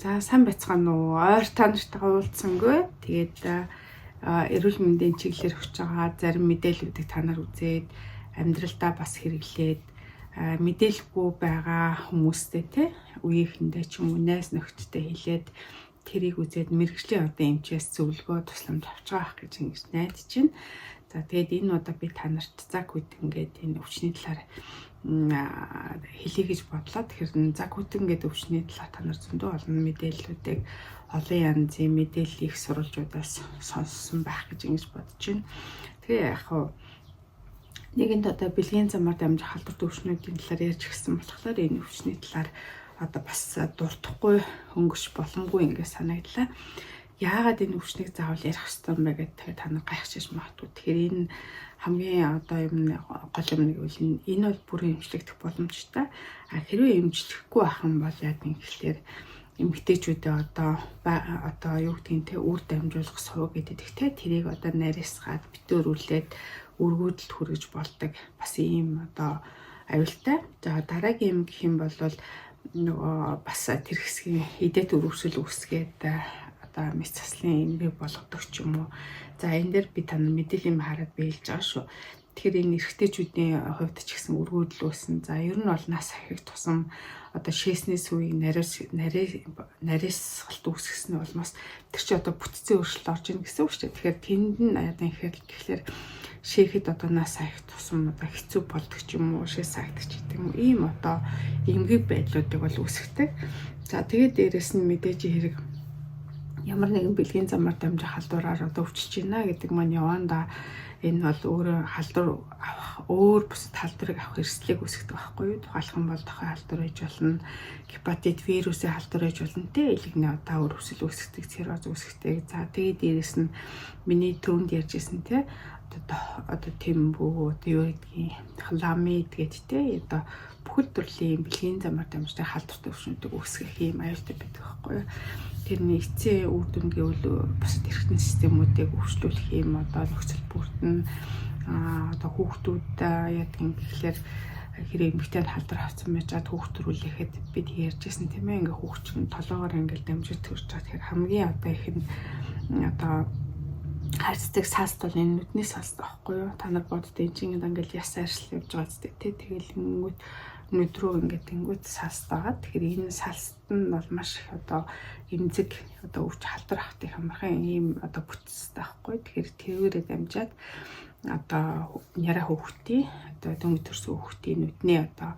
За сайн байцгаана уу? Ойр та нартайгаа уулзсангүй. Тэгээд эрүүл мэндийн чиглэлээр өгч байгаа зарим мэдээллүүдийг та нар үзээд амьдралдаа бас хэрэглээд мэдээлэлгүй байгаа хүмүүстэй те үеийнхэндээ ч юм уу найз нөхдөдтэй хэлээд тэрийг үзээд мэрэгжлийн одоо эмчээс зөвлөгөө тусламж авч байгаа гэж ингэж найдаж байна. За тэгээд энэ удаа би та нарт цаг үед ингээд энэ өвчний талаар хэлье гэж бодлоо. Тэгэхээр цаг үтэн гэдэг өвчний талаар та нар зөндөө олон мэдээллүүдийг олон янзын мэдээллийг сурвалжуудаас сонссон байх гэж ингэж бодож байна. Тэгээ яг хуу нэгэнд одоо бэлгийн замаар дамжих халдварт өвчнүүдийн талаар ярьж гисэн болохоор энэ өвчний талаар одоо бас дуртахгүй хөнгөж боломгүй ингэ санагдлаа. Яагаад энэ өвчнийг заавал ярих ёстой юм бэ гэдэг та нар гайхчихж магадгүй. Тэгэхээр энэ хамгийн одоо юм гол юм нэг үл энэ бол бүрэн эмчлэгдэх боломжтой. Хэрвээ эмчлэхгүй байх юм бол яг ингэхлээр эмэгтэйчүүдээ одоо юу гэдгийг те үр дамжуулах суу гэдэг те тэрийг одоо нарийсгаад битүүрүүлээд өргөдөлд хүргэж болдог. Бас ийм одоо аюултай. За дараагийн юм гэх юм бол нөгөө бас тэр хэсгийн идэт өрөвсөл үүсгээд одоо мэс цаслын эмгэг болгодог ч юм уу. За энэ дээр би та мэдээлэл хараад биелж байгаа шүү. Тэгэхээр энэ эрэгтэйчүүдийн хувьд ч гэсэн өргөдөл үүснэ. За ер нь бол нас ахих тусам одоо шээсний сүвийг нарийсгалт үүсгэсэн нь болмоос тэр чи одоо бүтцийн өөрчлөлт орж ийн гэсэн үг шүү дээ. Тэгэхээр тэнд нь яадан гэхээр шээхэд одоо нас ахих тусам одоо хэцүү болдог ч юм уу, шээс сагддаг ч гэдэг юм. Ийм одоо эмгэг байдлуудыг бол үүсгдэг. За тэгээд дээрэс нь мэдээж хэрэг ямар нэгэн бэлгийн замаар дамжих халдвараар одоо өвчж байна гэдэг маань яванда энэ бол өөр бусад халдварыг авах эрсдлийг үүсгэдэг байхгүй юу? Тухайлх юм бол тохой халдвар ээж болно, гепатит вирусын халдвар ээж болно те элэгний одоо өрөвсөл үүсгэдэг, цирроз үүсгэдэг. За тэгээд дээрэс нь миний түрүүнд ярьжсэн те одоо тэмбүү, одоо юу гэдгийг хламид гэдэг те одоо бүхэл төрлийн бэлгийн замаар дамждаг халдвартай өвчнүүдийг үүсгэх юм аюултай байдаг байхгүй юу? Тэр нэгцэн үр дүн гэвэл бусад эрхтэн системүүдийг өвчлүүлэх юм одоо нөхцөл бүрдэн одоо хүүхдүүд яг ингэхлээр хэрэг эмэгтэй халдвар авсан байж чад хүүхд төрүүлэхэд бид ярьжсэн тийм ээ ингээ хүүхчин толоогоор ингээл дамжиж төрж чад тэгэхээр хамгийн одоо их нь одоо хайцдаг саст бол энэ нүдний саст байхгүй юу? Та нар боддоо энэ чинь ингээл яс арьслал явж байгаа зү тэ тэгэл ингэнгүүт нүд рүү ингээд тэнгууд саст байгаа. Тэгэхээр энэ саст нь бол маш их одоо эмзэг одоо өвч халдвар авах хамархан ийм одоо бүтцтэй байхгүй. Тэгэхээр тэрүүрээ дамжаад одоо няра хүүхдийн одоо дөнгөж төрсөн хүүхдийн нүдний одоо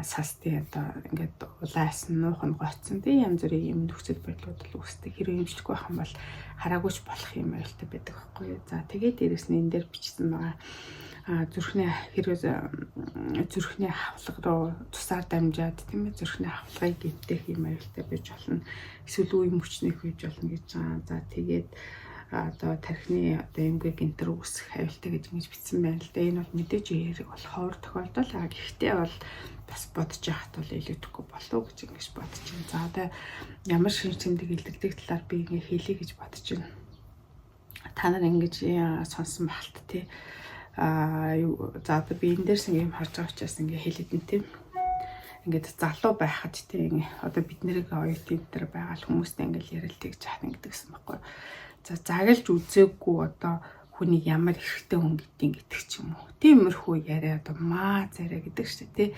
састын одоо ингээд улаас нуухан гоцсон тийм янз бүрийн юм нөхцөл байдлууд л үүсдэг. Хэрвээ эмчлэхгүй байх юм бол хараагүйч болох юм аюултай байдаг байхгүй. За тэгээд дээрэс нь энэ дээр бичсэн байгаа зүрхний хавлага руу тусаар дамжаад тийм ээ зүрхний хавлагыг гэмтэх юм аюултай байж болно. Эсвэл үе мөчнийг хийж болно гэж байгаа. За тэгээд одоо тархины одоо эмгэг гэнтэр үүсэх аюултай гэж ингэж бичсэн байна л да. Энэ бол мэдээж хэрэг бол ховор тохиолдол. Гэхдээ бол бас бодож яхад бол илүүдэхгүй болов гэж ингэж бодож байна. За одоо ямар шинж тэмдэг илэрдэг талаар би ингэ хэлье гэж бодож байна. Та нар ингэж сонсон багт тий за одоо би энэ дээрс ингэ харж байгаа учраас ингэ хэлээд нь тийм ингээд залуу байхад тийм одоо бид нэрийг оюутан дээр байгаа хүмүүстэй ингээл ярилтыг жаахна гэдэгсэн байхгүй. За загалж үзээгүй одоо хүний ямар хэрэгтэй хүн гэдэг ч юм уу. Тиймэрхүү яриа одоо маа зарэ гэдэг шүү дээ тий.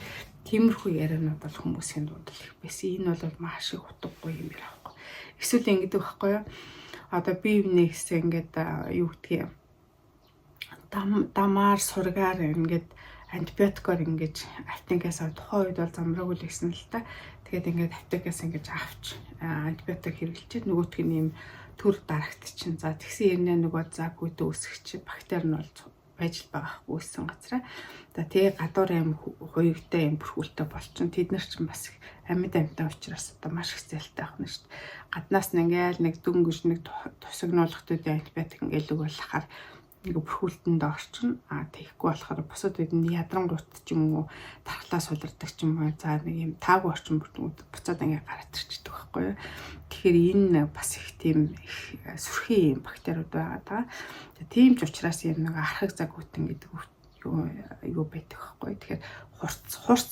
Тиймэрхүү ярианууд бол хүмүүсийн дунд л их байсан. Энэ бол маш их утгагүй юм байна байхгүй. Эсвэл ингэдэг байхгүй юу? Одоо бие биенээ гэсэн ингээд юу гэдгийг дамаар сургаар ингээд антибиотикоор ингэж аптекаас тухайн үед бол замраагүй л гэсэн л та. Тэгээд ингээд аптекаас ингэж авч антибиотик хэрэглэж нөгөөтг нь юм төр дарагдчихна. За тэгсэн ярнаа нөгөө заг үдэ үүсгэж бактери нь бол байж байгаа үүссэн газараа. За тэгээ гадуур аим хуйгтай юм бүрхүүлтэй болчихно. Тэд нар ч бас амьд амьтаа учраас одоо маш их зэлтэй авах нь шүү дээ. Гаднаас нь ингээл нэг дөнгөж нэг тусагнуулгатуудын антибиотик ингээл өгүүлэхээр нэг бүрхүүлтэнд орчин тэгэхгүй болохоор бусад үед нь ядрангуут ч юм уу тархлаа сулардаг ч юм уу за нэг юм таагүй орчин бүртгүүд буцаад ингээ гараад ирчихдэг байхгүй юу. Тэгэхээр энэ бас их тийм сүрхий бактериуд байгаа даа. Тийм ч учраас юм нэг архаг загвүтэн гэдэг юу байдаг байхгүй. Тэгэхээр хурц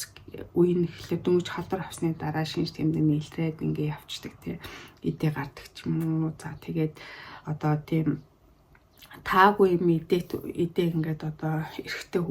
үеийн эхлээд дөнгөж халдвар авсны дараа шинж тэмдэг нийлрээд ингээ явчихдаг тий. Идэ гардаг ч юм уу. За тэгээд одоо тийм таагүй юм идэ ингээд одоо эрэгтэй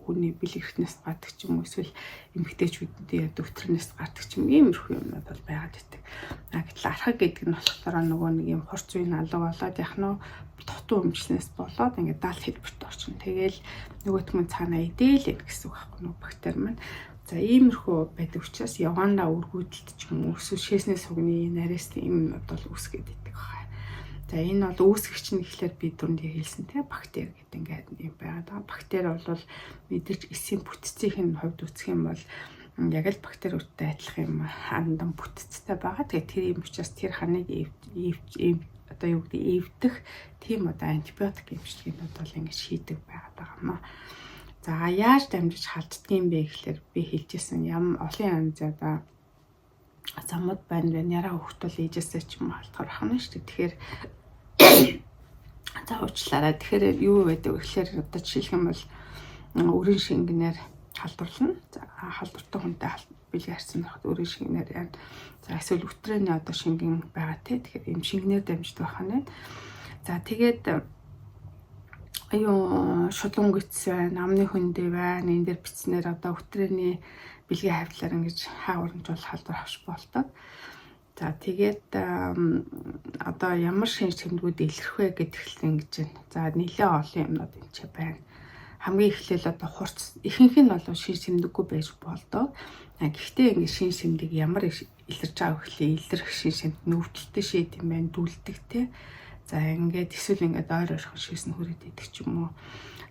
хүний бэл эрхтнээс гардаг ч юм уу эсвэл эмэгтэйчүүдийн өвтрнээс гардаг ч юм иймэрхүү юмнууд бол байгаад байдаг. Гэтэл архаг гэдэг нь болохоор нөгөө нэг юм хурц үеийн алга болоод яхнаа дутуу өмчлснээс болоод ингээд даалт хэлбэрт орчин. Тэгээл нөгөөтмөн цаанаа идэл гэсэн үг байхгүй нөгөө бактери маань. За иймэрхүү байдаг учраас явандаа үргүүдэлт ч юм уу эсвэл шээсний сугны нарийнсны юм бол үүсгээд идэг байна. За энэ бол үүсгэгч нь ихлээр би дүнд хэлсэн те бактери гэдэг ингээд юм байгаа. Бактери бол мэдээж эсийн бүтцийн хувьд үзэх юм бол яг л бактериудтай адилхан юм хандан бүтцтэй байгаа. Тэгээд тэр юм учраас тэр ханыг одоо юу гэдэг эвдэх тийм одоо антибиотик эмчилгээнүүд бол ингэж шийдэг байгаа юм аа. За яаж дамжиж халддгийм бэ гэхлээр би хэлжсэн олон янз одоо замууд байна. Яраа хөвгтөл ээжээсээ ч юм халтгаар ахна шүү дээ. Тэгэхээр за уучлаарай. Тэгэхээр юу байдаг вэ гэхлээр одоо жишээлх юм бол өрийн шингэнээр халдварлана. За халдвартай хүнтэй бэлгийн харьцан байхад өрийн шингэнээр яа. За эсвэл өтрөөний одоо шингэн байгаа те. Тэгэхээр юм шингэнээр дамждаг байна. За тэгээд шулуун гиц байна, амны хөндөө байна. Энэ дээр бичснээр одоо өтрөөний бэлгийн хавьдлаар ингэж хаагурамжуул халдвар авч болдог. За тэгээд одоо ямар шинж тэмдгүүд илэрх вэ гэдэгт ингэж байна. За нэлээд олон юмнууд энэ ч байна. Хамгийн эхлээл одоо хурц ихэнх нь бол шинж тэмдэггүй байж болдог. Гэхдээ ингэ шинж тэмдэг ямар илэрч байгаа гэхлээр илэрх шинж тэмдэг нөвдөлтөй шийд юм байна, дүлдэг те. За ингээд эсвэл ингээд ойр ойрхон шээс нь хүрээд идэх ч юм уу.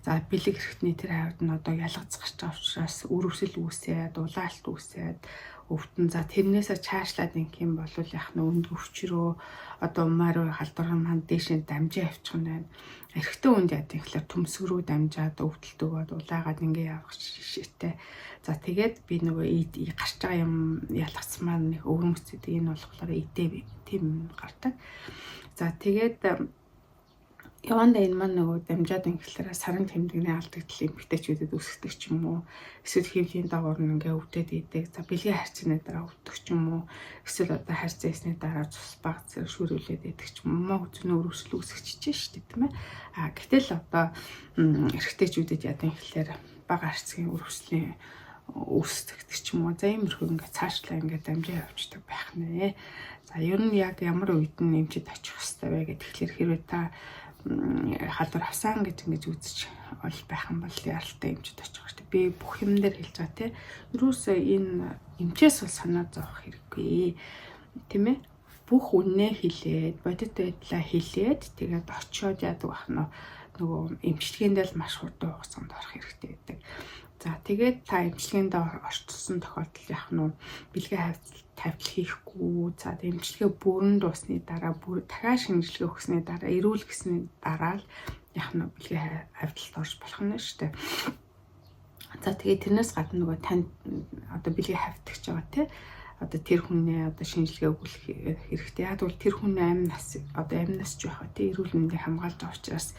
За бэлэг эрхтний тэр хавьд нь одоо ялгац гарч байгаа учраас өрөвсөл үүсээд, улаалт үүсээд өвдөн. За тэрнээсээ чаашлаад инх юм бол яах нь өнд өвчрөө одоо умаар халдвар маань дээшээ дамжиж авчих нь байна. Эрэгтэй хүнд яа гэхэлэр төмсг рүү дамжаад өвдөлт өгөөд улаагаад ингээ явах шишээтэй. За тэгээд би нөгөө гарч байгаа юм ялгац маань нэг өвөрмөцөд энэ болохоор идэ тийм гардаг. За тэгээд яванда энэ маань нөгөө дамжаад ингэлээр сарын тэмдэгний алдагдал эмэгтэйчүүдэд үүсгдэг ч юм уу. Эсвэл хөвлийн дагуур нь ингээ өвдөд идэг. За бэлгийн харьцааны дараа өвдөх ч юм уу. Эсвэл одоо харьцаасны дараа цус баг зэрэг шүүрүүлээд идэг ч юм уу. Үзүнээ өрөвсөл үүсгэж чинь шүү дээ тийм ээ. Гэтэл одоо эрэгтэйчүүдэд яадаг ингэлээр бага харьцгийн өрөвслийн үүсгдэг ч юм уу. За иймэрхүү ингээ цаашлаа ингээ дамжиж явждаг байх нэ. За ер нь яг ямар үед нь эмчэд очих хэрэгтэй вэ гэхэлэр хэрвээ та халдвар авсан гэж ингэж үзэж ол байх юм бол яралтай эмчэд очих хэрэгтэй. Би бүх юм дээр хэлж байгаа тийм. Юусоо энэ эмчээс бол санаа зовох хэрэггүй. Тийм ээ. Бүх үннээ хэлээд, бодит байдлаа хэлээд тэгээд очиод яадаг бах нөгөө эмчилгээндээ л маш хурдан хугацаанд орох хэрэгтэй байдаг. За тэгээд та эмчилгээнд орчсон тохиолдолд яах нь бэлгийн тавьтал хийхгүй. За эмчилгээ бүрэн дуусны дараа дахиад шинжилгээ өгсөний дараа эрүүл гэсний дараа л яах нь бэлгийн хавьталд орж болох нь шүү дээ. За тэгээд тэрнээс гадна нөгөө тань одоо бэлгийн хавьтагч байгаа тий. Одоо тэр хүнээ одоо шинжилгээ өгөх хэрэгтэй. Яг бол тэр хүний амь нас ч байх тий эрүүл мэндийг хамгаалж байгаа учраас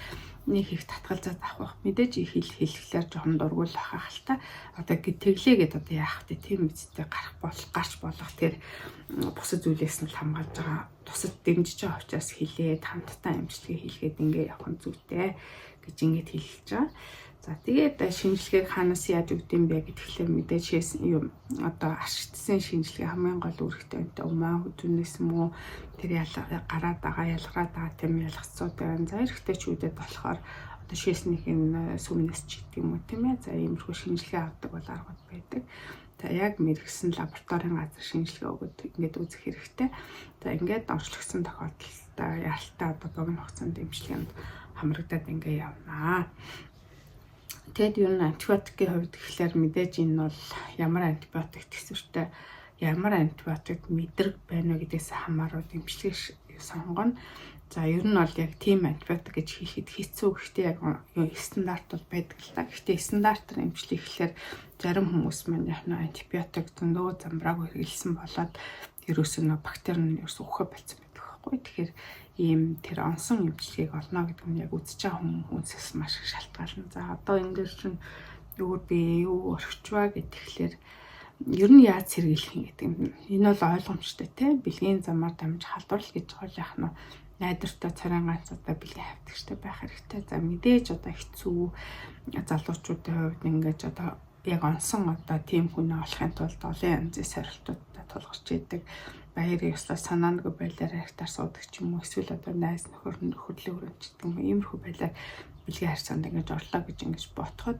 нэг их татгалзаад авах. Мэдээж хэлэхлээр жоохон дургуул ахах л та. Одоо тэглээгээд одоо яах вэ? Тийм үстэй гарч болох тэр бусад зүйлээс нь хамгаалж байгаа. Тусад дэмжиж байгаа учраас хэлээд хамтдаа амжилтыг хийлгээд ингээ явах нь зүйтэй гэж ингээд хэлж байгаа. За тэгээд шинжилгээг хаанаас яаж өгдөм бэ гэхлээр мэдээж одоо ашигтсан шинжилгээ хамгийн гол үүрэгтэй өнтэй умаа хүзүүнээс мөө тэр гараад байгаа ялгараад байгаа тийм ялгцууд байна. За эрэгтэйчүүдэд болохоор одоо шээснийхэн сүмнээс ч гэдэг юм уу тийм ээ. За иймэрхүү шинжилгээ авдаг бол аргууд байдаг. За яг мэрэгсэн лабораторийн газар шинжилгээ өгöd ингээд үзэх хэрэгтэй. За ингээд орчлогдсон тохиолдолд яралтай одоо богино хугацаанд эмчилгээнд хамрагдаад ингээ явнаа. Тэгэд юу н антибиотикийн хувьд гэхлээр мэдээж энэ бол ямар антибиотик төсвөртэй ямар антибиотик мэдрэг байна вэ гэдгээс хамаарууд эмчилгээ сонгоно. За ер нь бол яг тийм антибиотик гэж хэлэхэд хэцүү. Гэхдээ яг стандарт бол байдаг л та. Гэхдээ стандартаар эмчилгээ гэхлээр зарим хүмүүс маань яг антибиотик зөндөө замбрааг хэрэглэсэн болоод ерөөсөө бактери нь ерөөсөө үхэх болсон байдаг байхгүй. Тэгэхээр ийм тэр онсон эмчилгээг олно гэдэг нь яг үзэж байгаа хүмүүсээс маш их шалтгаална. За одоо энэ дээр чинь өөр би юу орхичваа гэхлээр ер нь яаж сэргийлэх юм гэдэг юм. Энэ бол ойлгомжтой тийм бэлгийн замаар дамж халдварлал гэж байгаа яах нь найдвартай царайн ганц одоо бэлгийн хавтагчтай байх хэрэгтэй. За мэдээж одоо хэцүү залуучуудын хувьд ингэж одоо яг онсон одоо тийм хүн олохын тулд олон янзын сорилтуудад тулгарч идэг. Баярын ёслол санаангүй байдлаар харьтаар суудаг ч юм уу эсвэл одоо найз нөхөр нөхөрлөө өрөмждөг юм. Иймэрхүү байдлаар бэлгийн харьцаанд ингэж орлоо гэж ингэж ботход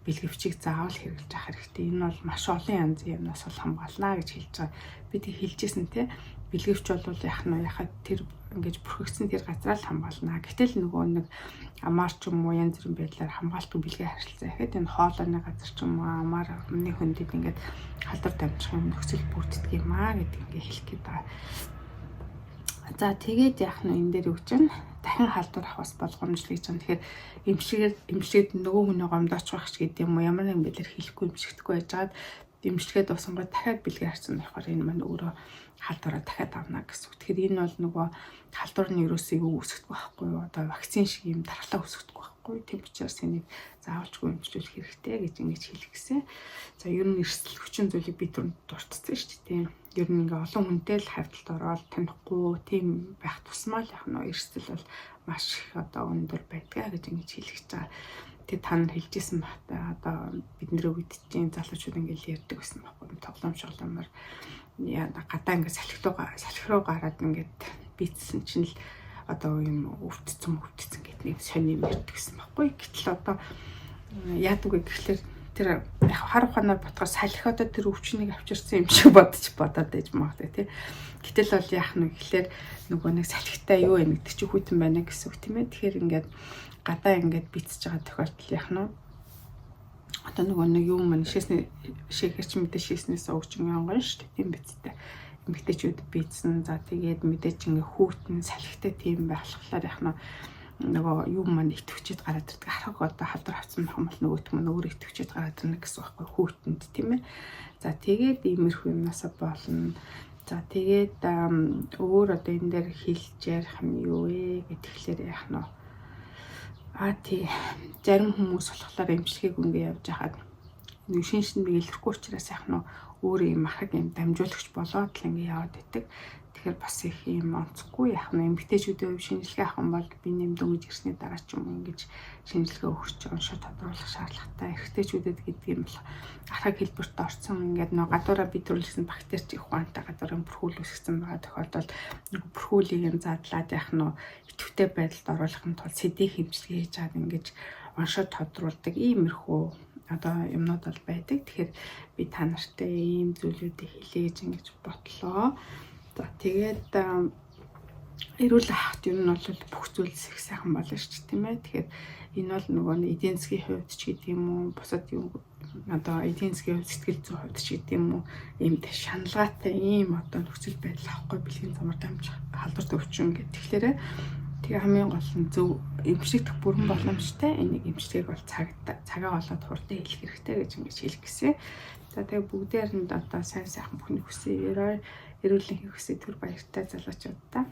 бэлгэвчийг заавал хэрэглэж авах хэрэгтэй. Энэ бол маш олон янзын юмнаас бол хамгаална гэж хэлж байгаа. Бид хэлжсэн тийм бэлгэвч бол яхад тэр ингэж бүрхэгдсэн тэр газраа л хамгаална. Гэтэл нөгөө нэг амаар ч юм уу янз бүрийн байдлаар хамгаалтгүй бэлгээ харилцаа ихэд энэ хоолойны газар ч юм уу амаар өмнө хөндөд ингэж халдвар дамжих юм нөхцөл бүрддэг юм аа гэдэг ингээ хэлэх гээд байгаа. За тэгээд яах нь энэ дээр юу гэж байна? Дахин халдвар авах бас болгоомжлол гэж байна. Тэгэхээр эмчилгээд нөгөө хүнээ гомдооч байх ч гэдэг юм уу ямар нэгэн байдлаар хэлэхгүй эмчилгэхгүй байжгаад эмчилгээд усангууд дахиад бэлгээ харьцсан байхаар энэ маань өөрөө халдвараа дахиад авна гэсэн үг. Тэгэхээр энэ бол нөгөө халдвар нь ерөөсөө юу үүсгэдэг байхгүй юу? Одоо вакцин шиг юм дархлаа үүсгэдэг байхгүй юу? Тийм учраас энийг заавалжгүй эмчилүүлэх хэрэгтэй гэж ингэж хэлэх гэсэн. За ер нь эрсдэл хүчин зүйлийг би түрүүнд дурдсан шүү дээ. Ер нь ингээ олон хүнтэй л хавьталд ороод танихгүй тийм байх тусмаа л яг нөө эрсдэл бол маш их одоо өндөр байдгаа гэж ингэж хэлэх байгаа. Тэг та нар хэлжсэн багтаа одоо бидний үед чинь залуучууд ингээл ярьдаг байсан байхгүй тоглоом шоглоомор гадаа ингээд салхи руу гараад ингээд бийцсэн чинь л одоо юм өвдцэн гэдэг нэг сони юм ярьдаг гэсэн байхгүй. Гэтэл одоо яадаг вэ гэхэлэр тэр хар ухаанаар ботгоор салхи одоо тэр өвчнийг авчирсан юм шиг бодоод байж магадгүй тий. Гэтэл бол яах нь гэхэлэр нөгөө нэг салхитай юу вэ гэдэг чи хүйтэн байна гэсэн үг тийм ээ. Тэгэхээр ингээд гадаа ингээд бийцэж байгаа тохиолдол яах нь одоо нөгөө нэг юм маань шийгэрч мэдээ шийснээс өгчөн янгон шүү дээ тийм бицтэй эмэгтэйчүүд бийцсэн. За тэгээд мэдээж ингээ хүүтэн салхитай тийм байхлаар яах нь нөгөө юм маань итгэвчэд гараад ирдэг. Харах одоо халдвар авсан юм бол нөгөөт мөн өөр итгэвчэд гараад ирнэ гэсэн байхгүй хүүтэнд тийм ээ. За тэгээд иймэрхүү юмнасаа болно. За тэгээд өөр одоо энэ дээр хэлж ярих юм юу вэ гэхлээр яах нь тий зарим хүмүүс болохоор эмчилгээг ингээ явж хахад нэг шинжлэн биелэхгүй учраас яах нь өөр юм ахаг юм дамжуулагч болоод л ингээ яваад байдаг. Тэгэхээр бас их юм онцгүй яах нь эмэгтэйчүүдийн хувь шинжилгээ авах юм бол би нэм дөнгөж ирсний дараа ч юм ингэж шинжилгээ өгч оншоо тодруулах шаардлагатай. Эрэгтэйчүүдэд гэдэг юм бол ахаг хэлбэрт орсон ингээд нэг гадуураа бидрүүлсэн бактерич их ухаантай гадуураа бүрхүүл үүсгэсэн байгаа тохиолдолд нэг бүрхүүлийг юм задлаад яах нь идэвхтэй байдалд оруулахын тулд сэдий хэмжлэг хийж чад ингэж оншоо тодруулдаг иймэрхүү одоо юмнууд бол байдаг. Тэгэхээр би та нартай ийм зүйлүүдийг хэлээж ингэж бодлоо. За тэгээд эрүүл ахт юм нь бол бүх зүйлс их сайхан болно шүү дээ тийм ээ. Тэгэхээр энэ бол нөгөө эдийн засгийн хувьд ч гэдэг юм уу бусад юм одоо эдийн засгийн сэтгэл зүйн хувьд ч гэдэг юм уу ийм шаналгаатай ийм одоо нөхцөл байдал авахгүй бэлгийн замаар дамжих халдварт өвчин гэдэг. Тэгэхээр тэгээ хамгийн гол нь зөв эмчилгэх бүрэн боломжтой энийг эмчилгээг бол цагаа болоод хурдан хэлэх хэрэгтэй гэж ингэж хэлэх гэсэн. За тэгээ бүгдээр нь одоо сайн сайхан бүхний хүсье эрүүлэн хийх хүсье төр баяртай залуучуудаа.